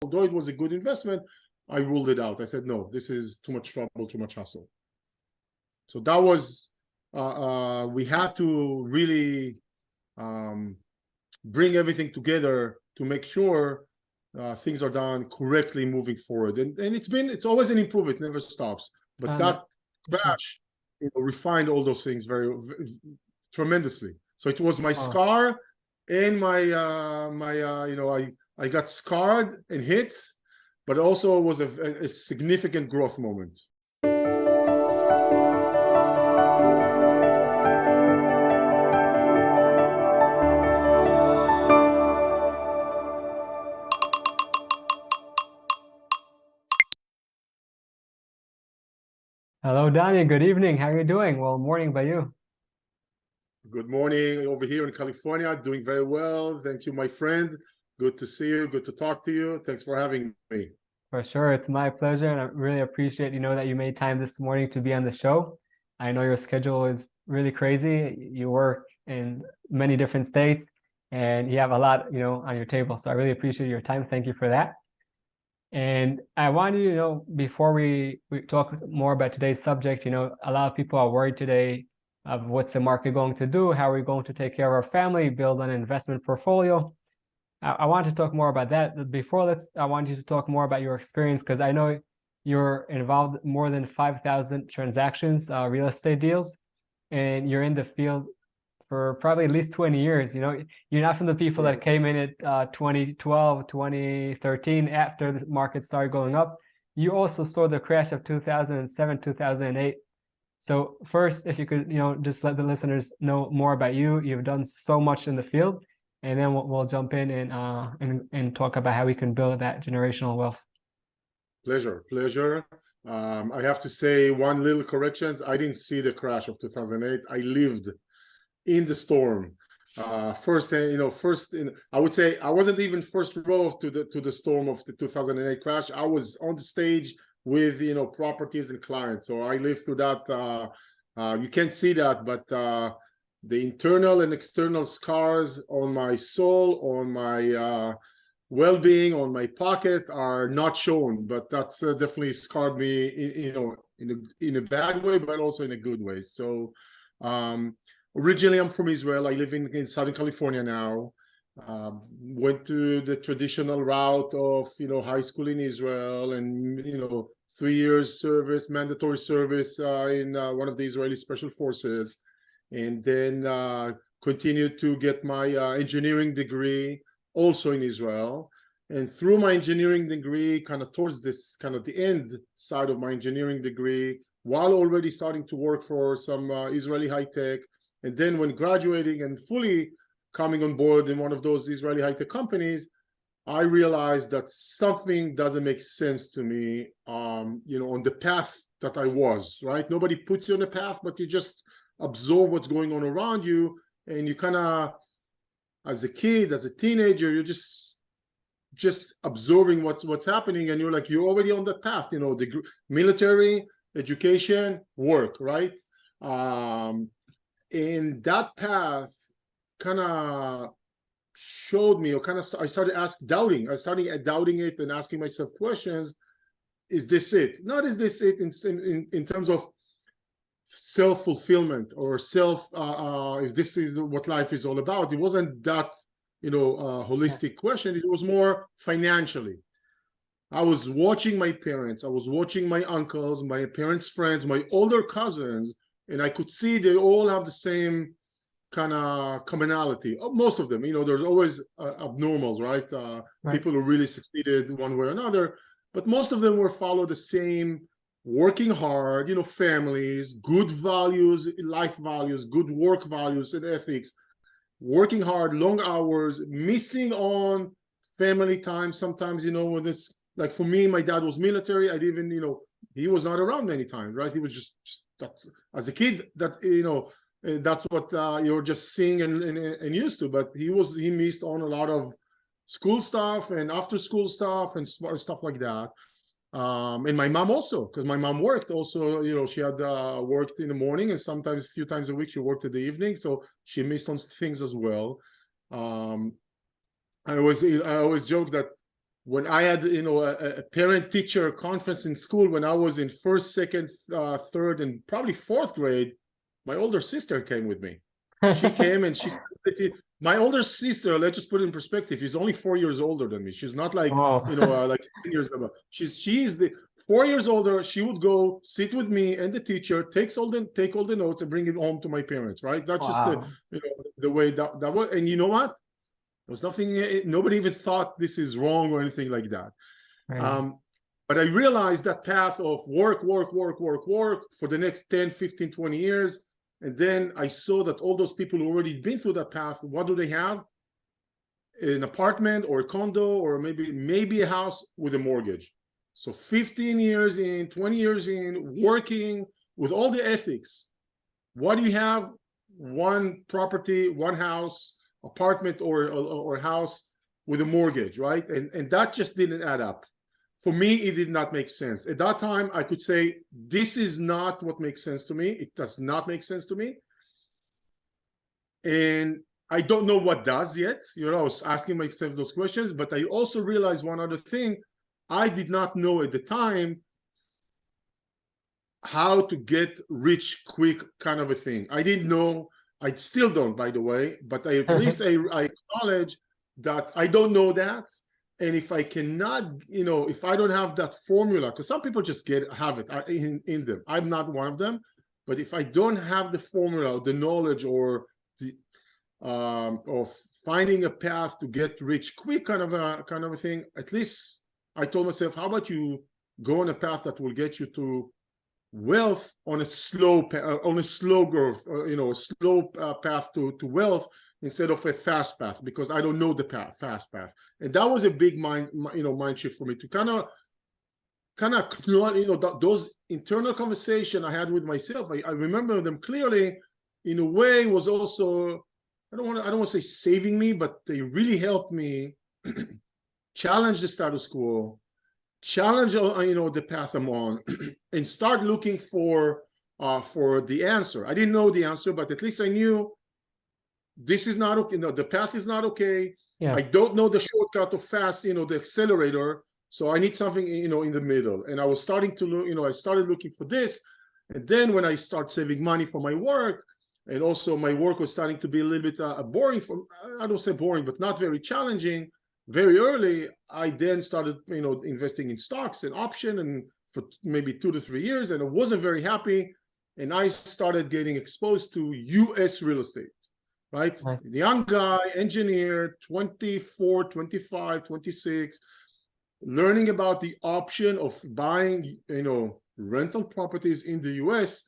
although it was a good investment, I ruled it out. I said, no, this is too much trouble, too much hassle. So that was, we had to really bring everything together to make sure things are done correctly moving forward. And it's always an improvement, it never stops. But that crash, refined all those things very tremendously. So it was my scar and my I got scarred and hit, but also was a significant growth moment. Hello, Dani. Good evening. How are you doing? Well, morning by you. Good morning over here in California. Doing very well. Thank you, my friend. Good to see you. Good to talk to you. Thanks for having me. For sure. It's my pleasure. And I really appreciate, that you made time this morning to be on the show. I know your schedule is really crazy. You work in many different states and you have a lot, on your table. So I really appreciate your time. Thank you for that. And I wanted you to know, before we talk more about today's subject, a lot of people are worried today of what's the market going to do, how are we going to take care of our family, build an investment portfolio. I want to talk more about that. Before I want you to talk more about your experience, because I know you're involved in more than 5,000 transactions, real estate deals, and you're in the field for probably at least 20 years. You're not from the people that came in at 2012, 2013, after the market started going up. You also saw the crash of 2007, 2008. So first, if you could, just let the listeners know more about you. You've done so much in the field, and then we'll jump in and talk about how we can build that generational wealth. Pleasure. I have to say one little correction. I didn't see the crash of 2008. I lived in the storm. I would say I wasn't even first row to the storm of the 2008 crash. I was on the stage with properties and clients. So I lived through that. You can't see that, but the internal and external scars on my soul, on my well-being, on my pocket are not shown. But that's definitely scarred me, in a bad way, but also in a good way. So. Originally, I'm from Israel. I live in Southern California now. Went to the traditional route of, high school in Israel and, 3 years service, mandatory service in one of the Israeli special forces. And then continued to get my engineering degree also in Israel. And through my engineering degree, kind of towards this kind of the end side of my engineering degree, while already starting to work for some Israeli high tech, and then when graduating and fully coming on board in one of those Israeli high-tech companies, I realized that something doesn't make sense to me, on the path that I was, right? Nobody puts you on a path, but you just absorb what's going on around you. And you kind of, as a kid, as a teenager, you're just absorbing what's happening. And you're already on that path, the military, education, work, right? And that path kind of showed me, or I started doubting. I started doubting it and asking myself questions. Is this it? Not is this it in terms of self-fulfillment or if this is what life is all about. It wasn't that, holistic question. It was more financially. I was watching my parents. I was watching my uncles, my parents' friends, my older cousins, and I could see they all have the same kind of commonality. Most of them, there's always abnormals, right? Right? People who really succeeded one way or another, but most of them were follow the same working hard, families, good values, life values, good work values and ethics, working hard, long hours, missing on family time. Sometimes, when this, like for me, my dad was military. I didn't even, he was not around many times, right? He was just that's, as a kid, that that's what you're just seeing and used to. But he missed on a lot of school stuff and after school stuff and stuff like that. And my mom also, because my mom worked also, she had worked in the morning and sometimes a few times a week she worked in the evening, so she missed on things as well. I always joke that when I had, a parent-teacher conference in school when I was in first, second, third, and probably fourth grade, my older sister came with me. She came and she said, my older sister, let's just put it in perspective, she's only 4 years older than me. She's not like, Oh. like 10 years ago. She's the 4 years older. She would go sit with me and the teacher, take all the notes and bring it home to my parents, right? That's just Wow. the way that was. And you know what? There was nothing, nobody even thought this is wrong or anything like that. Right. But I realized that path of work for the next 10, 15, 20 years. And then I saw that all those people who already been through that path, what do they have? An apartment or a condo or maybe a house with a mortgage. So 15 years in, 20 years in, working with all the ethics. What do you have? One property, one house, apartment or house with a mortgage, right? And that just didn't add up. For me, it did not make sense. At that time, I could say, this is not what makes sense to me. It does not make sense to me. And I don't know what does yet. I was asking myself those questions, but I also realized one other thing. I did not know at the time how to get rich quick kind of a thing. I didn't know. I still don't, by the way, but at least I acknowledge that I don't know that. And if I cannot, if I don't have that formula, because some people just have it in them. I'm not one of them. But if I don't have the formula, the knowledge, or the of finding a path to get rich quick, kind of a thing, at least I told myself, how about you go on a path that will get you to wealth on a slow growth, a slow path to wealth, instead of a fast path, because I don't know the fast path. And that was a big mind shift for me, to kind of those internal conversation I had with myself. I remember them clearly. In a way, was also, I don't want to say saving me, but they really helped me challenge the status quo, challenge the path I'm on, and start looking for the answer. I didn't know the answer, but at least I knew this is not okay. The path is not okay. Yeah. I don't know the shortcut of fast, the accelerator. So I need something, in the middle. And I was starting to look, I started looking for this. And then when I start saving money for my work, and also my work was starting to be a little bit boring, I don't say boring, but not very challenging. Very early, I then started, investing in stocks and option, and for maybe 2 to 3 years, and I wasn't very happy. And I started getting exposed to US real estate, right? Nice. Young guy, engineer, 24, 25, 26, learning about the option of buying, rental properties in the US.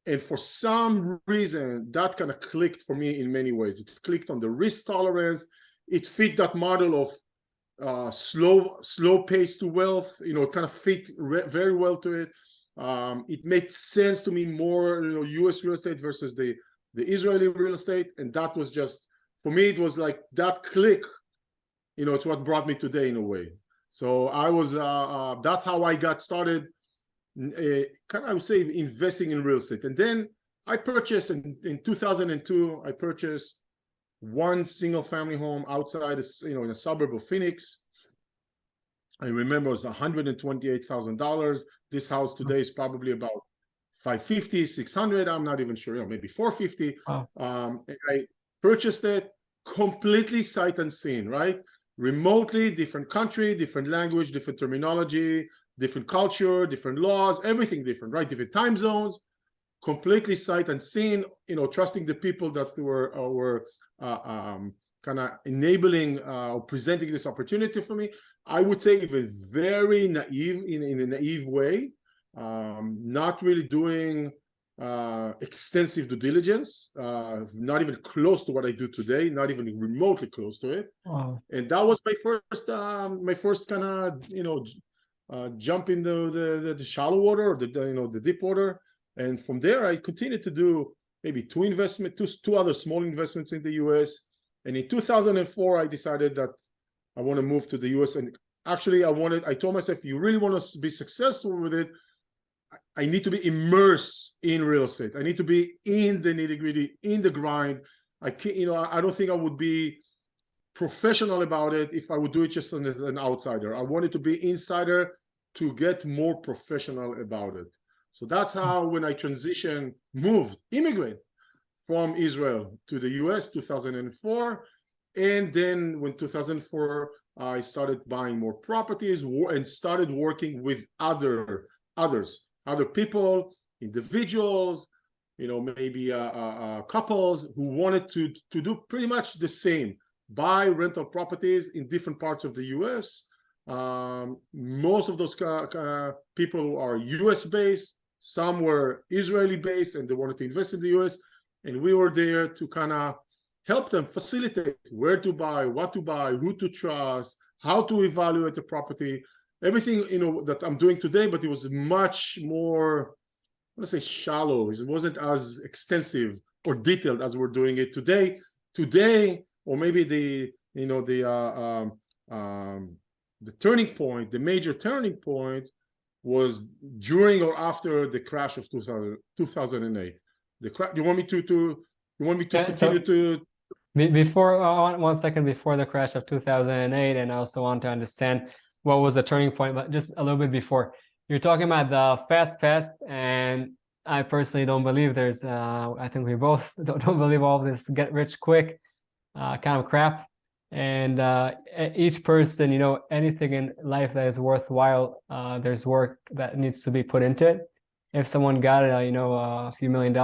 And for some reason, that kind of clicked for me in many ways. It clicked on the risk tolerance. It fit that model of slow pace to wealth. It kind of fit very well to it. It made sense to me more, U.S. real estate versus the Israeli real estate, and that was just, for me, it was like that click. It's what brought me today in a way. So I was that's how I got started. I would say investing in real estate, and then I purchased in 2002. I purchased one single family home outside, in a suburb of Phoenix. I remember it was $128,000. This house today is probably about 550, 600. I'm not even sure, maybe 450. Wow. And I purchased it completely sight unseen, right? Remotely, different country, different language, different terminology, different culture, different laws, everything different, right? Different time zones, completely sight unseen, trusting the people that were kind of enabling or presenting this opportunity for me. I would say even very naive, in a naive way, not really doing extensive due diligence, not even close to what I do today, not even remotely close to it. Wow. And that was my first kind of jump in the shallow water, or the deep water. And from there, I continued to do maybe two other small investments in the US. And in 2004, I decided that I want to move to the US. And actually, I told myself, if you really want to be successful with it, I need to be immersed in real estate. I need to be in the nitty gritty, in the grind. I can't, I don't think I would be professional about it if I would do it just as an outsider. I wanted to be insider to get more professional about it. So that's how, when I immigrate from Israel to the US, 2004. And then when 2004, I started buying more properties and started working with other people, individuals, maybe couples who wanted to do pretty much the same, buy rental properties in different parts of the US. Most of those people are US based, some were Israeli based, and they wanted to invest in the US. And we were there to kind of help them facilitate where to buy, what to buy, who to trust, how to evaluate the property, everything that I'm doing today. But it was much more, I want to say, shallow. It wasn't as extensive or detailed as we're doing it today. Or maybe the turning point, the major turning point, was during or after the crash of 2008. You want me to continue to? Before, 1 second before the crash of 2008, and I also want to understand what was the turning point, but just a little bit before. You're talking about the fast, and I personally don't believe there's, I think we both don't believe all this get rich quick kind of crap. And each person, anything in life that is worthwhile, there's work that needs to be put into it. If someone got it, a few $1 million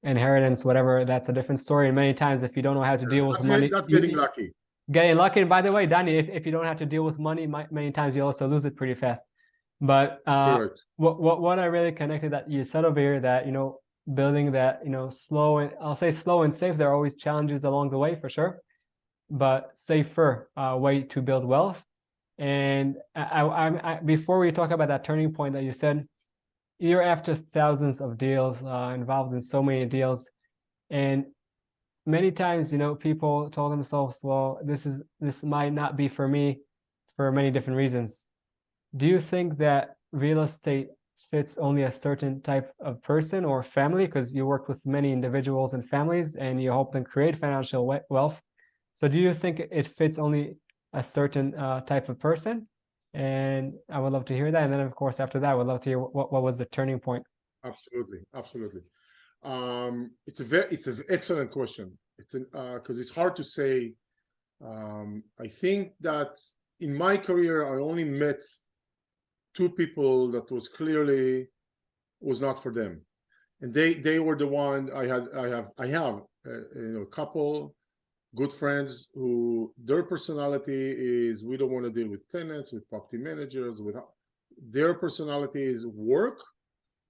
inheritance, whatever, that's a different story. And many times, if you don't know how to deal with money, that's getting lucky. Getting lucky. And by the way, Dani, if you don't have to deal with money, many times you also lose it pretty fast. But what I really connected that you said over here, that building that slow, and I'll say slow and safe. There are always challenges along the way for sure, but safer way to build wealth. And before we talk about that turning point that you said, you're after thousands of deals, involved in so many deals, and many times people told themselves, well, this might not be for me for many different reasons. Do you think that real estate fits only a certain type of person or family, because you work with many individuals and families and you help them create financial wealth? So do you think it fits only a certain type of person? And I would love to hear that. And then, of course, after that, I would love to hear what was the turning point. Absolutely. It's an excellent question. It's because it's hard to say. I think that in my career, I only met two people that was not for them, and they were the one. I have a couple good friends who their personality is, we don't want to deal with tenants, with property managers, their personality is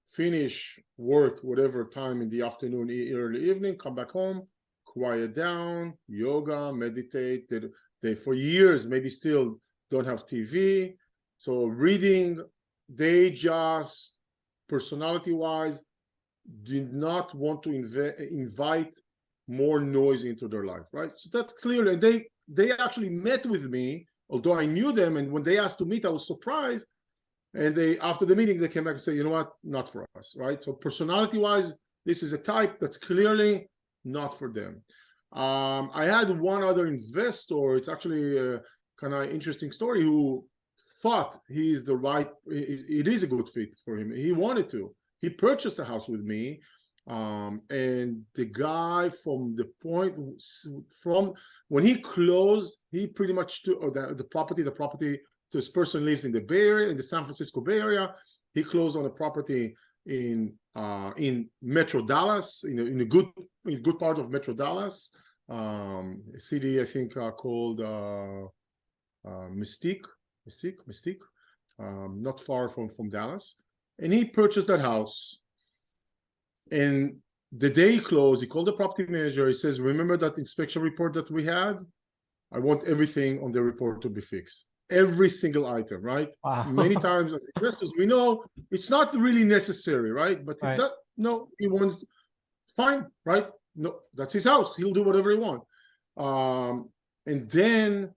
finish work whatever time in the afternoon, early evening, come back home, quiet down, yoga, meditate. They for years maybe still don't have TV, so reading. They just, personality wise, did not want to invite more noise into their life, right? So that's clear. And they actually met with me, although I knew them. And when they asked to meet, I was surprised. And after the meeting, they came back and said, you know what, not for us, right? So personality-wise, this is a type that's clearly not for them. I had one other investor. It's actually a kind of interesting story, who thought it is a good fit for him. He wanted to. He purchased a house with me. And the guy, from when he closed, he pretty much took the property. This person lives in the Bay Area, in the San Francisco Bay Area. He closed on a property in Metro Dallas, in a good part of Metro Dallas, a city I think called Mystique, not far from Dallas. And he purchased that house. And the day he closed, he called the property manager. He says, remember that inspection report that we had? I want everything on the report to be fixed. Every single item, right? Wow. Many times as investors, we know it's not really necessary, right? But right. He wants, fine, right? No, that's his house. He'll do whatever he wants. And then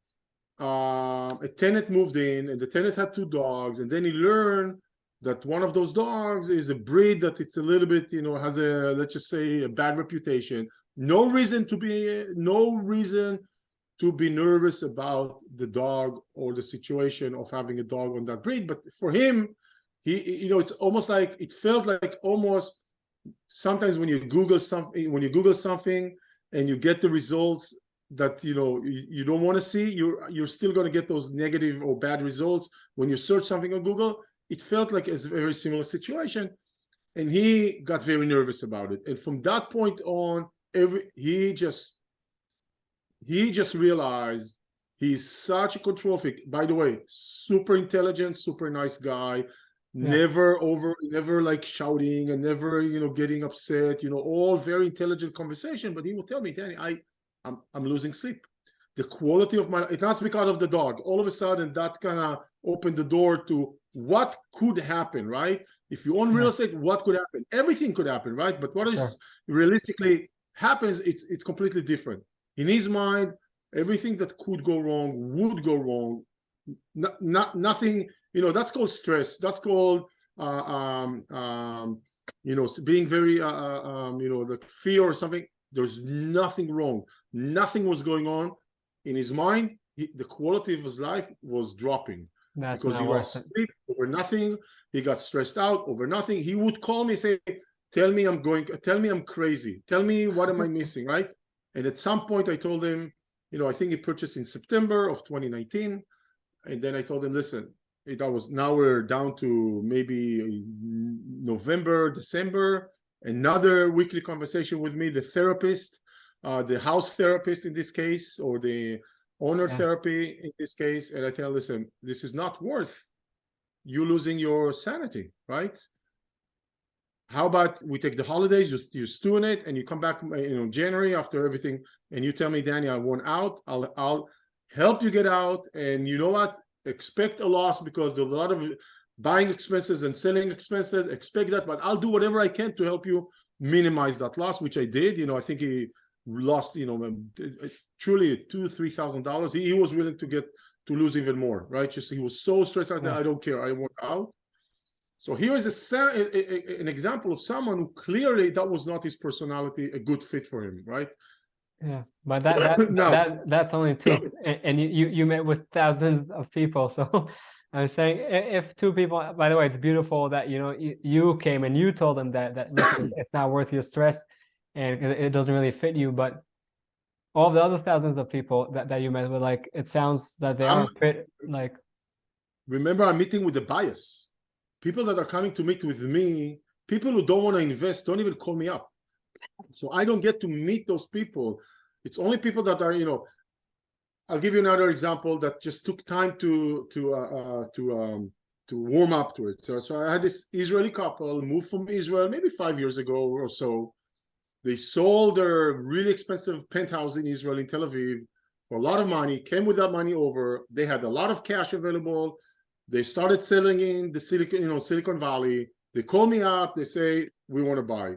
a tenant moved in, and the tenant had 2 dogs. And then he learned that one of those dogs is a breed that it's a little bit, has let's just say, a bad reputation. No reason to be nervous about the dog or the situation of having a dog on that breed. But for him, it's almost like, it felt like almost sometimes when you Google something and you get the results that you don't want to see, you're still going to get those negative or bad results when you search something on Google. It felt like it's a very similar situation, and he got very nervous about it. And from that point on, he just realized he's such a control freak. By the way, super intelligent, super nice guy. Never like shouting, and never getting upset. All very intelligent conversation. But he will tell me, Danny, I'm losing sleep. The quality of my, it's not because of the dog. All of a sudden, that kind of opened the door to what could happen, right? If you own real estate, what could happen? Everything could happen, right? But what is realistically happens, it's completely different. In his mind, everything that could go wrong would go wrong. Nothing, that's called stress. That's called being very like fear or something. There's nothing wrong. Nothing was going on in his mind. The quality of his life was dropping because he lost sleep over nothing. He got stressed out over nothing. He would call me, say, tell me I'm crazy. Tell me what am I missing, right? And at some point I told him, I think he purchased in September of 2019. And then I told him, listen, now we're down to maybe November, December, another weekly conversation with me, the therapist, the house therapist in this case, or the owner therapy in this case. And I tell him, listen, this is not worth you losing your sanity, right? How about we take the holidays, you stew in it, and you come back, January after everything, and you tell me, Danny, I want out. I'll help you get out. And you know what? Expect a loss because there's a lot of buying expenses and selling expenses. Expect that, but I'll do whatever I can to help you minimize that loss, which I did. I think he lost, truly $2,000-3,000. He was willing to lose even more, right? Just he was so stressed out that I don't care. I want out. So here is an example of someone who clearly that was not his personality, a good fit for him, right? Yeah, but that's only two, and you met with thousands of people. So I'm saying, if two people, by the way, it's beautiful that you came and you told them that listen, it's not worth your stress, and it doesn't really fit you. But all the other thousands of people that you met with, like, it sounds that they aren't fit. Like, remember, I'm meeting with a bias. People that are coming to meet with me, people who don't want to invest, don't even call me up. So I don't get to meet those people. It's only people that are, I'll give you another example that just took time to warm up to it. So I had this Israeli couple moved from Israel maybe 5 years ago or so. They sold their really expensive penthouse in Israel, in Tel Aviv, for a lot of money, came with that money over. They had a lot of cash available. They started selling in the Silicon Valley. They call me up. They say, we want to buy.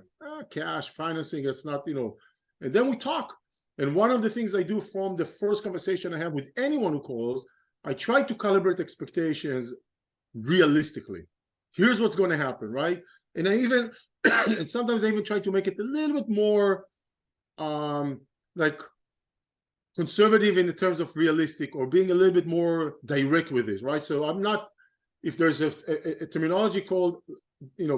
Cash, financing, it's not, And then we talk. And one of the things I do from the first conversation I have with anyone who calls, I try to calibrate expectations realistically. Here's what's going to happen, right? And and sometimes I even try to make it a little bit more like conservative in the terms of realistic, or being a little bit more direct with this, right? So I'm not, if there's a terminology called,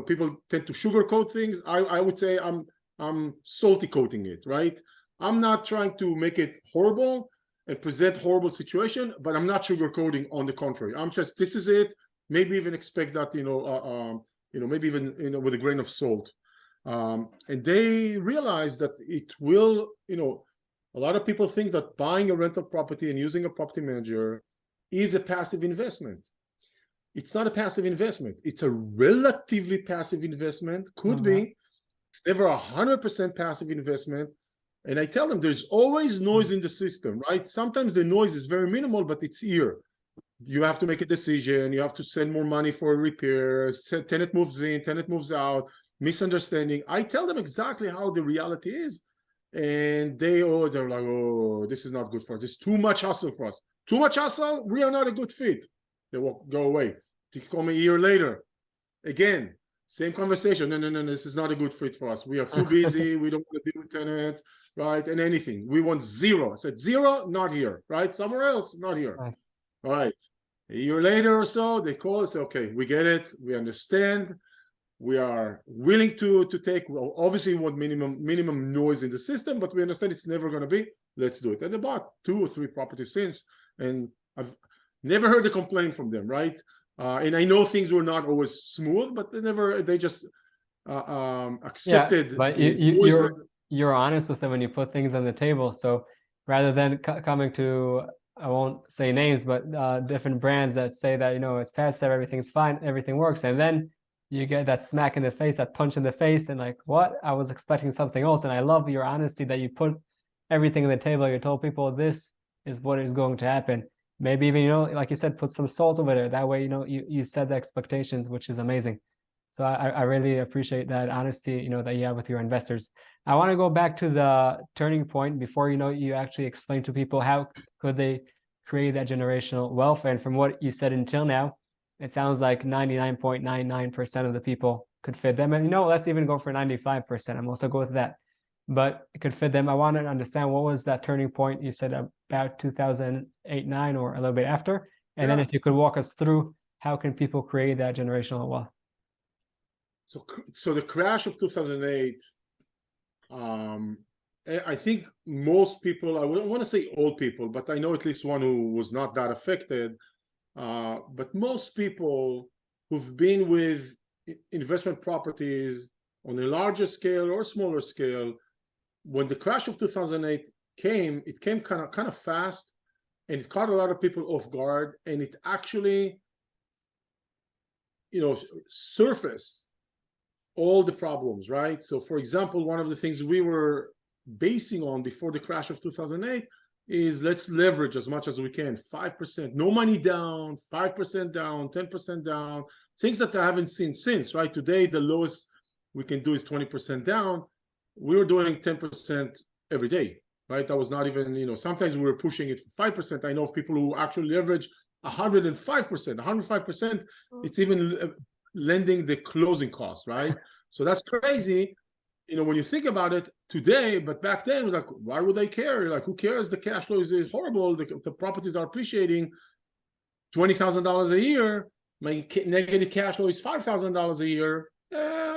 people tend to sugarcoat things, I would say I'm salty coating it, right? I'm not trying to make it horrible and present horrible situation, but I'm not sugarcoating. On the contrary, I'm just, this is it. Maybe even expect that, maybe even, with a grain of salt. And they realize that it will, a lot of people think that buying a rental property and using a property manager is a passive investment. It's not a passive investment. It's a relatively passive investment. Could be. It's never 100% passive investment. And I tell them there's always noise in the system, right? Sometimes the noise is very minimal, but it's here. You have to make a decision. You have to send more money for a repair. Tenant moves in, tenant moves out, misunderstanding. I tell them exactly how the reality is. And they're like, oh, this is not good for us. It's too much hustle for us. Too much hustle, we are not a good fit. They will go away. They call me a year later. Again, Same conversation. No, this is not a good fit for us. We are too busy. We don't want to deal with tenants, right? And anything. We want zero. I said, zero, not here, right? Somewhere else, not here. Right. All right. A year later or so, they call us, okay, we get it. We understand. We are willing to take, well, obviously we want minimum noise in the system, but we understand it's never going to be. Let's do it. And they bought 2 or 3 properties since, and I've never heard a complaint from them, right? And I know things were not always smooth, but they just accepted. Yeah, but you're honest with them when you put things on the table. So rather than coming to, I won't say names, but different brands that say that, you know, it's passive, everything's fine, everything works, and then you get that smack in the face, that punch in the face, and like, what? I was expecting something else. And I love your honesty that you put everything on the table. You told people this is what is going to happen. Maybe even, you know, like you said, put some salt over there. That way, you know, you set the expectations, which is amazing. So I really appreciate that honesty, you know, that you have with your investors. I want to go back to the turning point before, you know, you actually explain to people how could they create that generational wealth. And from what you said until now, it sounds like 99.99% of the people could fit them. And, you know, let's even go for 95%. I'm also go with that. But it could fit them. I want to understand, what was that turning point? You said about 2008-9 or a little bit after. And then if you could walk us through, how can people create that generational wealth? So the crash of 2008, I think most people, I wouldn't want to say old people, but I know at least one who was not that affected. But most people who've been with investment properties on a larger scale or smaller scale, when the crash of 2008 came, it came kind of fast, and it caught a lot of people off guard, and it actually, you know, surfaced all the problems, right? So for example, one of the things we were basing on before the crash of 2008 is, let's leverage as much as we can, 5%, no money down, 5% down, 10% down, things that I haven't seen since, right? Today, the lowest we can do is 20% down. We were doing 10% every day, right? That was not even, you know, sometimes we were pushing it for 5%. I know of people who actually leverage 105%, 105%. It's even lending the closing costs, right? So that's crazy, you know, when you think about it today. But back then it was like, why would they care? Like, who cares? The cash flow is horrible. The properties are appreciating $20,000 a year. My negative cash flow is $5,000 a year.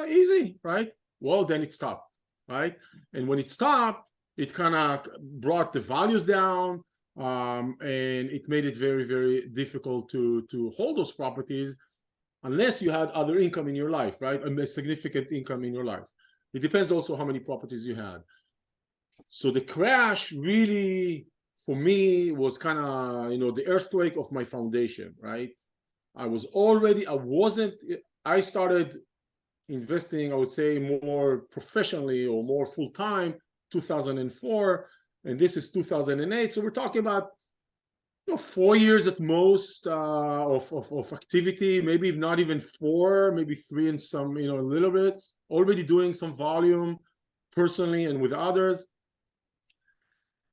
Easy, right? Well, then it stopped, right? And when it stopped, it kind of brought the values down, and it made it very, very difficult to hold those properties unless you had other income in your life, right? A significant income in your life. It depends also how many properties you had. So the crash really, for me, was kind of, you know, the earthquake of my foundation, right? I started investing, I would say, more professionally or more full-time 2004, and this is 2008. So we're talking about, you know, 4 years at most of activity, maybe not even 4, maybe 3 and some, you know, a little bit, already doing some volume personally and with others.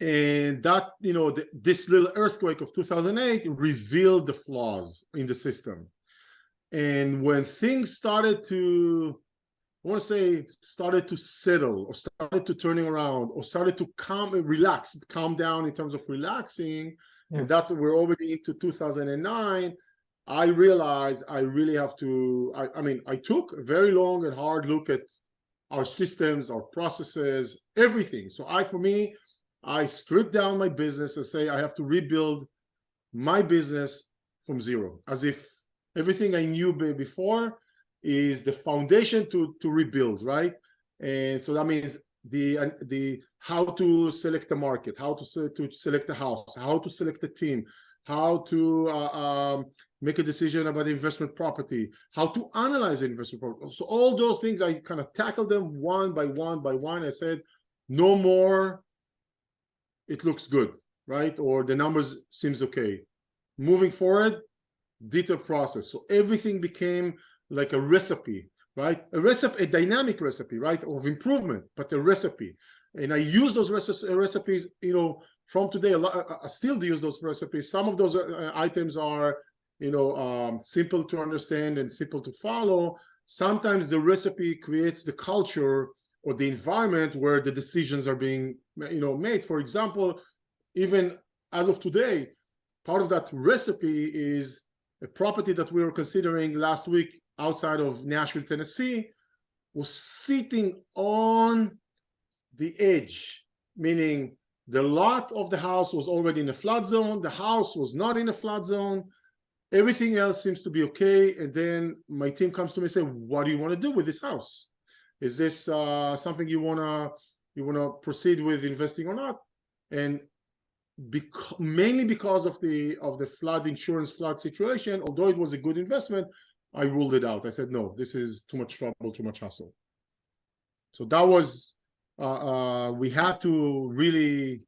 And that, you know, this little earthquake of 2008 revealed the flaws in the system. And when things started to, I want to say, started to settle, or started to turning around, or started to calm down in terms of relaxing, and that's, we're already into 2009, I realized I really have to, I mean, I took a very long and hard look at our systems, our processes, everything. So for me, I stripped down my business and say I have to rebuild my business from zero, as if everything I knew before is the foundation to rebuild, right? And so that means the how to select the market, how to select the house, how to select the team, how to make a decision about investment property, how to analyze investment property. So all those things, I kind of tackled them one by one by one. I said, no more, it looks good, right? Or the numbers seems okay. Moving forward, detailed process. So everything became like a recipe, right? A dynamic recipe, right? Of improvement, but a recipe. And I use those recipes, you know, from today. I still use those recipes. Some of those items are, you know, simple to understand and simple to follow. sometimes the recipe creates the culture or the environment where the decisions are being, made. For example, even as of today, part of that recipe is a property that we were considering last week outside of Nashville, Tennessee, was sitting on the edge, meaning the lot of the house was already in a flood zone. The house was not in a flood zone. Everything else seems to be okay. And then my team comes to me and say, what do you want to do with this house? Is this something you wanna proceed with investing or not? And mainly because of the flood insurance flood situation, although it was a good investment, I ruled it out. I said, no, this is too much trouble, too much hassle. So that was we had to really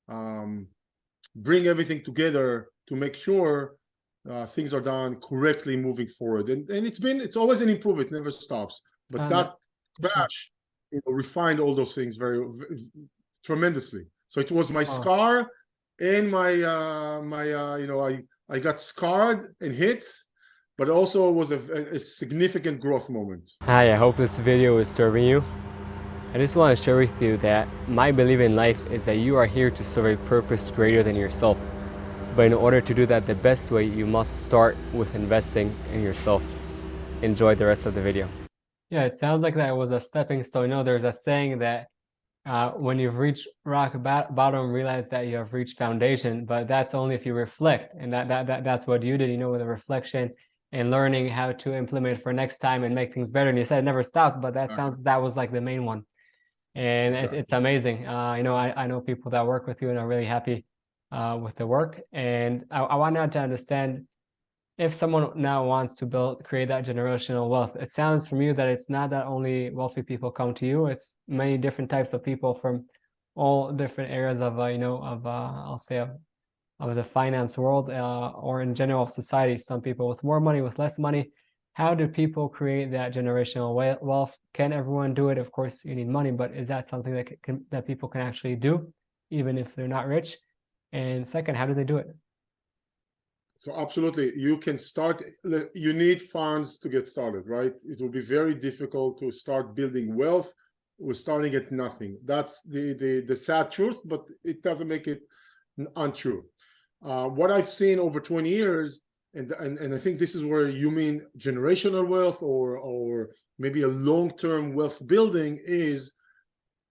bring everything together to make sure things are done correctly moving forward. And it's always an improvement, it never stops. But that crash, refined all those things very tremendously. So it was my scar and my I got scarred and hit, but also was a significant growth moment. Hi, I hope this video is serving you. I just want to share with you that my belief in life is that you are here to serve a purpose greater than yourself. But in order to do that the best way, you must start with investing in yourself. Enjoy the rest of the video. Yeah, it sounds like that was a stepping stone. There's a saying that when you've reached rock bottom, realize that you have reached foundation, but that's only if you reflect. And that's what you did, with a reflection and learning how to implement for next time and make things better. And you said it never stops, but that was like the main one. And it's amazing. I know people that work with you and are really happy with the work. And I want now to understand, if someone now wants to create that generational wealth, it sounds from you that it's not that only wealthy people come to you, it's many different types of people from all different areas of, I'll say of the finance world or in general society. Some people with more money, with less money. How do people create that generational wealth? Can everyone do it? Of course, you need money, but is that something that people can actually do, even if they're not rich? And second, how do they do it? So absolutely, you can start. You need funds to get started, right? It will be very difficult to start building wealth. We're starting at nothing. That's the sad truth, but it doesn't make it untrue. What I've seen over 20 years, and I think this is where you mean generational wealth or maybe a long-term wealth building, is,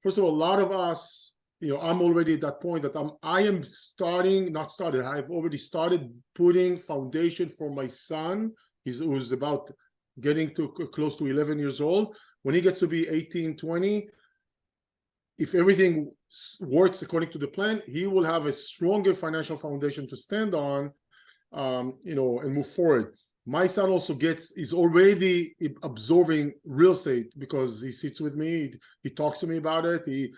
first of all, a lot of us, I'm already at that point that I've already started putting foundation for my son. Who's about getting to close to 11 years old. When he gets to be 18, 20, if everything works according to the plan, he will have a stronger financial foundation to stand on, and move forward. My son also is already absorbing real estate because he sits with me, he talks to me about it. He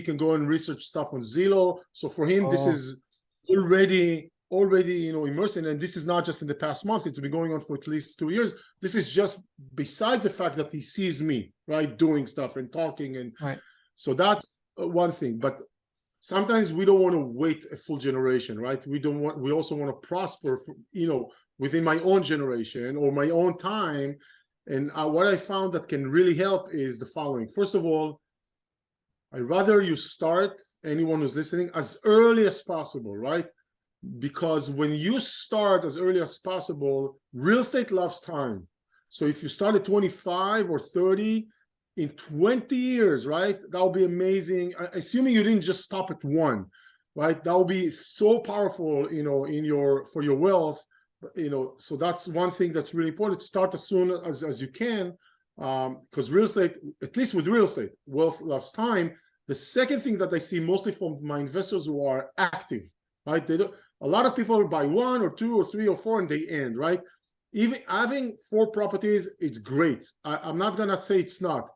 can go and research stuff on Zillow. So for him, this is already immersing. And this is not just in the past month, it's been going on for at least 2 years. This is just besides the fact that he sees me, right, doing stuff and talking. And so that's one thing. But sometimes we don't want to wait a full generation, right? We also want to prosper, within my own generation or my own time. And what I found that can really help is the following. First of all, I'd rather you start, anyone who's listening, as early as possible, right? Because when you start as early as possible, real estate loves time. So if you start at 25 or 30, in 20 years, right, that'll be amazing. Assuming you didn't just stop at one, right? That'll be so powerful, for your wealth. So that's one thing that's really important. Start as soon as you can, because real estate, at least with real estate, wealth loves time. The second thing that I see mostly from my investors who are active, right? A lot of people buy 1 or 2 or 3 or 4 and they end, right? Even having 4 properties, it's great. I'm not gonna say it's not.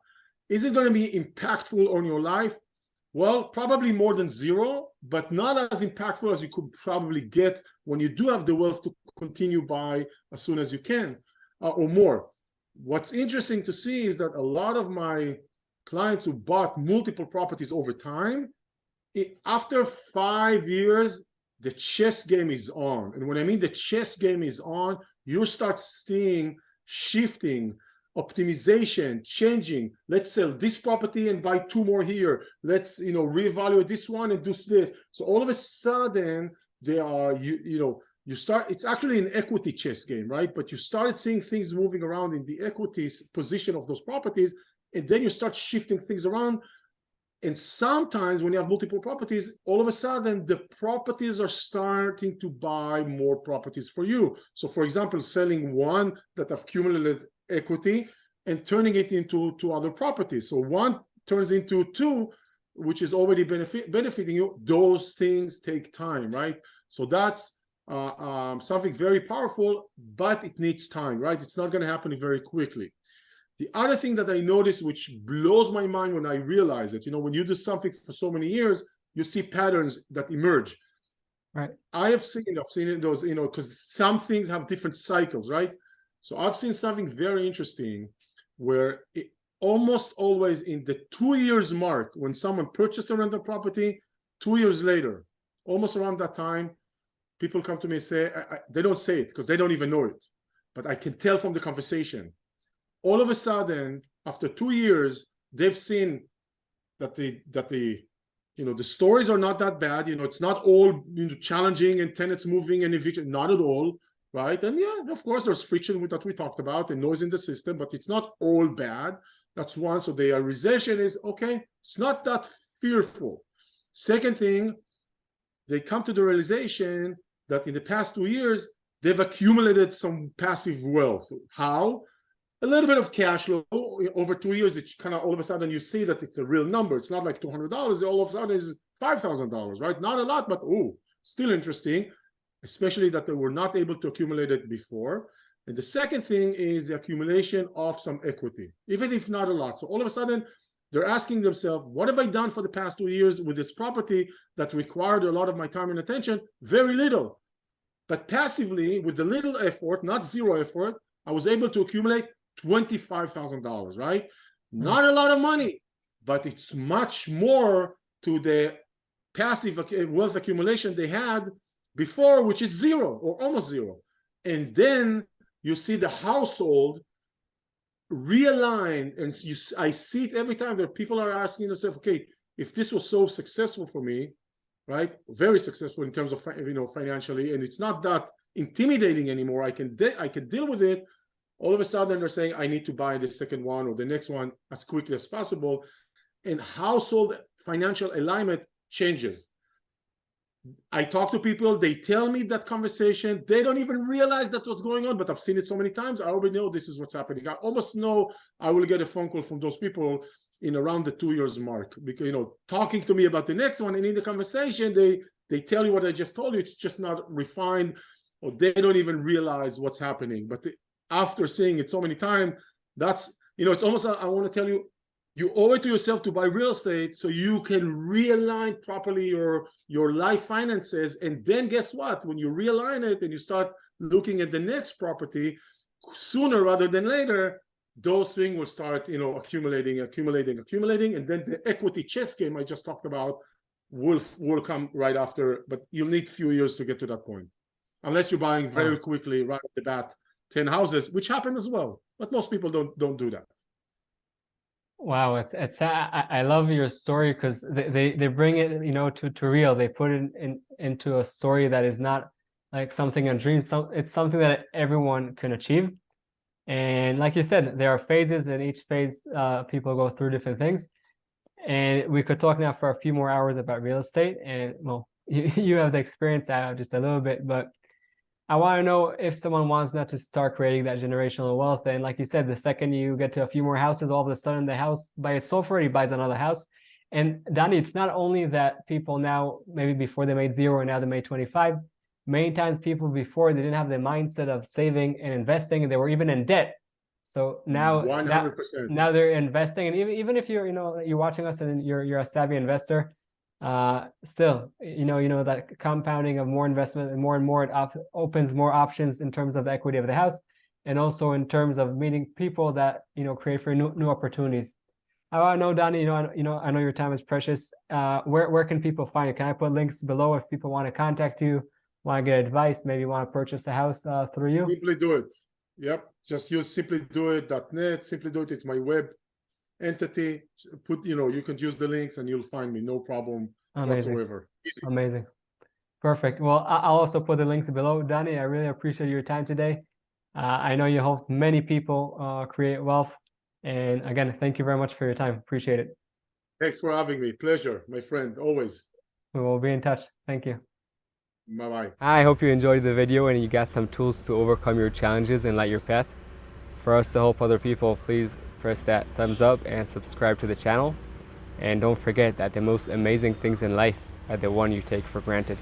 Is it gonna be impactful on your life? Well, probably more than 0, but not as impactful as you could probably get when you do have the wealth to continue buy as soon as you can, or more. What's interesting to see is that a lot of my clients who bought multiple properties over time, after 5 years, the chess game is on. And when I mean the chess game is on, you start seeing shifting optimization, changing. Let's sell this property and buy 2 more here. Let's reevaluate this one and do this. So all of a sudden they are you start, it's actually an equity chess game, right? But you started seeing things moving around in the equities position of those properties, and then you start shifting things around. And sometimes when you have multiple properties, all of a sudden the properties are starting to buy more properties for you. So for example, selling one that have accumulated equity and turning it into 2 other properties. So one turns into 2, which is already benefiting you. Those things take time, right? So that's something very powerful, but it needs time, right? It's not going to happen very quickly. The other thing that I noticed, which blows my mind when I realize it, when you do something for so many years, you see patterns that emerge. Right. I've seen those, because some things have different cycles, right? So I've seen something very interesting where almost always in the 2 years mark, when someone purchased a rental property, 2 years later, almost around that time, people come to me and say, they don't say it because they don't even know it, but I can tell from the conversation. All of a sudden, after 2 years, they've seen that the stories are not that bad. It's not all challenging and tenants moving and eviction, not at all, right? And yeah, of course, there's friction with that we talked about and noise in the system, but it's not all bad. That's one. So the realization is, okay, it's not that fearful. Second thing, they come to the realization that in the past 2 years, they've accumulated some passive wealth. How? A little bit of cash flow over 2 years. It's kind of all of a sudden you see that it's a real number. It's not like $200. All of a sudden is $5,000, right? Not a lot, but still interesting, especially that they were not able to accumulate it before. And the second thing is the accumulation of some equity, even if not a lot. So all of a sudden they're asking themselves, what have I done for the past 2 years with this property that required a lot of my time and attention? Very little. But passively, with the little effort, not zero effort, I was able to accumulate $25,000, right? Not a lot of money, but it's much more to the passive wealth accumulation they had before, which is zero or almost zero. And then you see the household realign, and I see it every time that people are asking themselves, okay, if this was so successful for me, right? Very successful in terms of financially, and it's not that intimidating anymore. I can deal with it. All of a sudden they're saying, I need to buy the second one or the next one as quickly as possible. And household financial alignment changes. I talk to people, they tell me that conversation, they don't even realize that's what's going on, but I've seen it so many times, I already know this is what's happening. I almost know I will get a phone call from those people in around the 2 years mark, because talking to me about the next one, and in the conversation they tell you what I just told you. It's just not refined, or they don't even realize what's happening. But after seeing it so many times, that's it's almost, I want to tell you, you owe it to yourself to buy real estate so you can realign properly your life finances. And then guess what? When you realign it and you start looking at the next property sooner rather than later, those things will start accumulating, and then the equity chess game I just talked about will come right after. But you'll need a few years to get to that point, unless you're buying very quickly right off the bat 10 houses, which happen as well, but most people don't do that. Wow, I love your story, because they bring it to real. They put it into a story that is not like something a dream. It's something that everyone can achieve. And like you said, there are phases, and each phase people go through different things. And we could talk now for a few more hours about real estate. And well, you have the experience, I have just a little bit, but I want to know if someone wants now to start creating that generational wealth. And like you said, the second you get to a few more houses, all of a sudden the house by itself already buys another house. And Dani, it's not only that people now, maybe before they made 0 and now they made 25, many times people before, they didn't have the mindset of saving and investing, and they were even in debt. So now 100%. now they're investing. And even if you're you're watching us and you're a savvy investor, still that compounding of more investment and more, it opens more options in terms of the equity of the house, and also in terms of meeting people that create for new opportunities. I want to know, Dani, I know your time is precious. Where can people find you? Can I put links below if people want to contact you, want to get advice, maybe want to purchase a house through you? Simply do it. Yep. Just use simplydoit.net. Simply Do It. It's my web entity. You can use the links and you'll find me. No problem Amazing. whatsoever. Easy. Amazing. Perfect. Well, I'll also put the links below. Dani, I really appreciate your time today. I know you helped many people create wealth. And again, thank you very much for your time. Appreciate it. Thanks for having me. Pleasure, my friend. Always. We will be in touch. Thank you. Bye-bye. I hope you enjoyed the video and you got some tools to overcome your challenges and light your path. For us to help other people, please press that thumbs up and subscribe to the channel. And don't forget that the most amazing things in life are the one you take for granted.